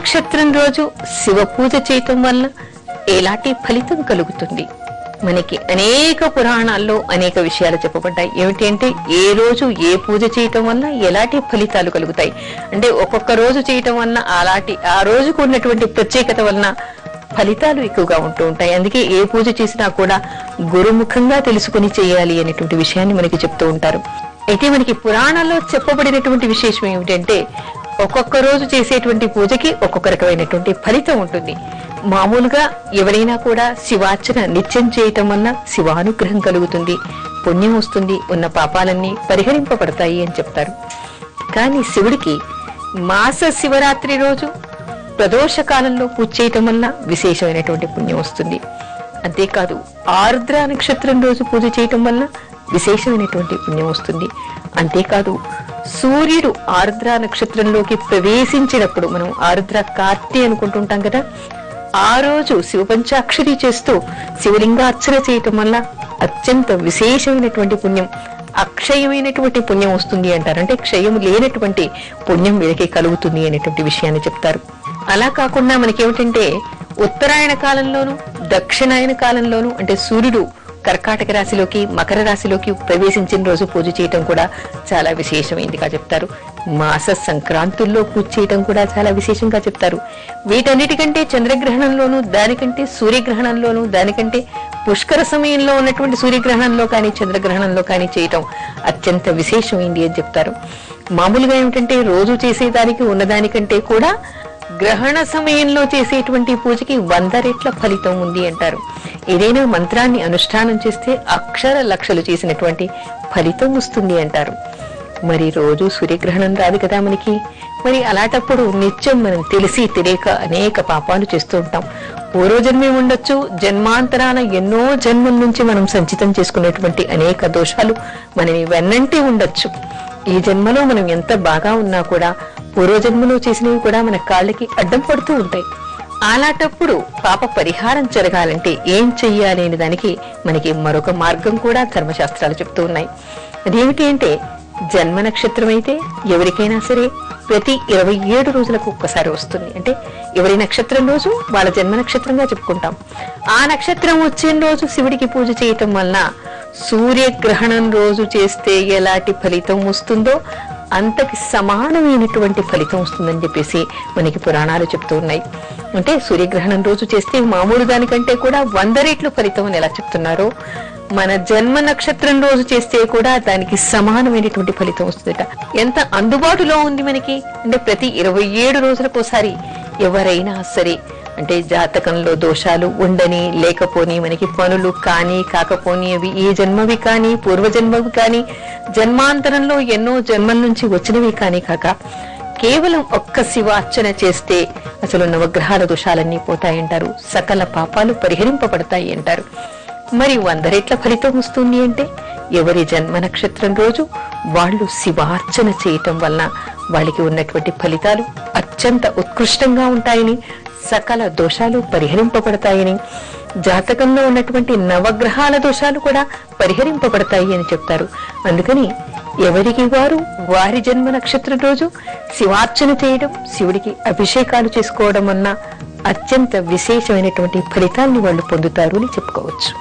నక్షత్రం రోజు శివ పూజ చేయటం వల్ల ఎలాంటి ఫలితం కలుగుతుంది? మనకి అనేక పురాణాల్లో అనేక విషయాలు చెప్పబడ్డాయి. ఏమిటంటే ఏ రోజు ఏ పూజ చేయటం వల్ల ఎలాంటి ఫలితాలు కలుగుతాయి అంటే ఒక్కొక్క రోజు చేయటం వల్ల ఆ రోజుకు ఉన్నటువంటి ప్రత్యేకత వలన ఫలితాలు ఎక్కువగా ఉంటూ ఉంటాయి. అందుకే ఏ పూజ చేసినా కూడా గురుముఖంగా తెలుసుకుని చేయాలి అనేటువంటి విషయాన్ని మనకి చెప్తూ ఉంటారు. అయితే మనకి పురాణాల్లో చెప్పబడినటువంటి విశేషం ఏమిటంటే ఒక్కొక్క రోజు చేసేటువంటి పూజకి ఒక్కొక్క రకమైనటువంటి ఫలితం ఉంటుంది. మామూలుగా ఎవరైనా కూడా శివార్చన నిత్యం చేయటం వల్ల శివానుగ్రహం కలుగుతుంది, పుణ్యం వస్తుంది, ఉన్న పాపాలన్నీ పరిహరింపబడతాయి అని చెప్తారు. కానీ శివుడికి మాస శివరాత్రి రోజు ప్రదోష కాలంలో పూజ చేయటం వల్ల విశేషమైనటువంటి పుణ్యం వస్తుంది. అంతేకాదు ఆర్ద్ర నక్షత్రం రోజు పూజ చేయటం వల్ల విశేషమైనటువంటి పుణ్యం వస్తుంది. అంతేకాదు సూర్యుడు ఆర్ద్ర నక్షత్రంలోకి ప్రవేశించినప్పుడు, మనం ఆర్ద్ర కార్తె అనుకుంటుంటాం కదా, ఆ రోజు శివ పంచాక్షరి చేస్తూ శివలింగార్చన చేయటం వల్ల అత్యంత విశేషమైనటువంటి పుణ్యం, అక్షయమైనటువంటి పుణ్యం వస్తుంది అంటారు. అంటే క్షయం లేనటువంటి పుణ్యం వీరికి కలుగుతుంది అనేటువంటి విషయాన్ని చెప్తారు. అలా కాకుండా మనకేమిటంటే ఉత్తరాయణ కాలంలోను దక్షిణాయన కాలంలోను అంటే సూర్యుడు కర్కాటక రాశిలోకి మకర రాశిలోకి ప్రవేశించిన రోజు పూజ చేయటం కూడా చాలా విశేషమైందిగా చెప్తారు. మాస సంక్రాంతుల్లో పూజ చేయటం కూడా చాలా విశేషంగా చెప్తారు. వీటన్నిటికంటే చంద్రగ్రహణంలోను దానికంటే సూర్యగ్రహణంలోను దానికంటే పుష్కర సమయంలో ఉన్నటువంటి సూర్యగ్రహణంలో కానీ చంద్రగ్రహణంలో కానీ చేయటం అత్యంత విశేషమైంది అని చెప్తారు. మామూలుగా ఏమిటంటే రోజు చేసేదానికి ఉన్నదానికంటే కూడా గ్రహణ సమయంలో చేసేటువంటి పూజకి 100 రెట్ల ఫలితం ఉంది అంటారు. ఏదైనా మంత్రాన్ని అనుష్ఠానం చేస్తే అక్షర లక్షలు చేసినటువంటి ఫలితం వస్తుంది అంటారు. మరి రోజు సూర్యగ్రహణం రాదు కదా మనకి. మరి అలాంటప్పుడు నిత్యం మనం తెలిసి తెలియక అనేక పాపాలు చేస్తూ ఉంటాం. పూర్వజన్మే ఉండొచ్చు, జన్మాంతరాన ఎన్నో జన్మల నుంచి మనం సంచితం చేసుకునేటువంటి అనేక దోషాలు మనని వెన్నంటి ఉండొచ్చు. ఈ జన్మలో మనం ఎంత బాగా ఉన్నా కూడా పూర్వజన్మలో చేసినవి కూడా మన కాళ్ళకి అడ్డం పడుతూ ఉంటాయి. అలాంటప్పుడు పాప పరిహారం జరగాలంటే ఏం చెయ్యాలి అనే దానికి మనకి మరొక మార్గం కూడా ధర్మశాస్త్రాలు చెప్తూ ఉన్నాయి. అదేమిటి అంటే జన్మ నక్షత్రం అయితే ఎవరికైనా సరే ప్రతి 27 రోజులకు ఒక్కసారి వస్తుంది. అంటే ఎవరి నక్షత్రం రోజు వాళ్ళ జన్మ నక్షత్రంగా చెప్పుకుంటాం. ఆ నక్షత్రం వచ్చిన రోజు శివుడికి పూజ చేయటం వలన సూర్యగ్రహణం రోజు చేస్తే ఎలాంటి ఫలితం వస్తుందో అంతకి సమానమైనటువంటి ఫలితం వస్తుందని చెప్పేసి మనకి పురాణాలు చెప్తూ ఉన్నాయి. అంటే సూర్యగ్రహణం రోజు చేస్తే మామూలు దానికంటే కూడా 100 రెట్లు ఫలితం అని ఎలా చెప్తున్నారో మన జన్మ నక్షత్రం రోజు చేస్తే కూడా దానికి సమానమైనటువంటి ఫలితం వస్తుందట. ఎంత అందుబాటులో ఉంది మనకి అంటే ప్రతి 27 రోజులకోసారి ఎవరైనా సరే అంటే జాతకంలో దోషాలు ఉండని లేకపోని మనకి పనులు కానీ కాకపోని అవి ఈ జన్మవి కానీ పూర్వజన్మవి కానీ జన్మాంతరంలో ఎన్నో జన్మల నుంచి వచ్చినవి కానీ కాక కేవలం ఒక్క శివార్చన చేస్తే అసలు నవగ్రహాల దోషాలన్నీ పోతాయంటారు, సకల పాపాలు పరిహరింపబడతాయి అంటారు. మరి 100 రెట్ల ఫలితం వస్తుంది అంటే ఎవరి జన్మ నక్షత్రం రోజు వాళ్ళు శివార్చన చేయటం వలన వాళ్ళకి ఉన్నటువంటి ఫలితాలు అత్యంత ఉత్కృష్టంగా ఉంటాయని, సకల దోషాలు పరిహరింపబడతాయని, జాతకంలో ఉన్నటువంటి నవగ్రహాల దోషాలు కూడా పరిహరింపబడతాయి అని చెప్తారు. అందుకని ఎవరికి వారు వారి జన్మ నక్షత్రం రోజు శివార్చన చేయడం, శివుడికి అభిషేకాలు చేసుకోవడం వలన అత్యంత విశేషమైనటువంటి ఫలితాన్ని వాళ్ళు పొందుతారు అని చెప్పుకోవచ్చు.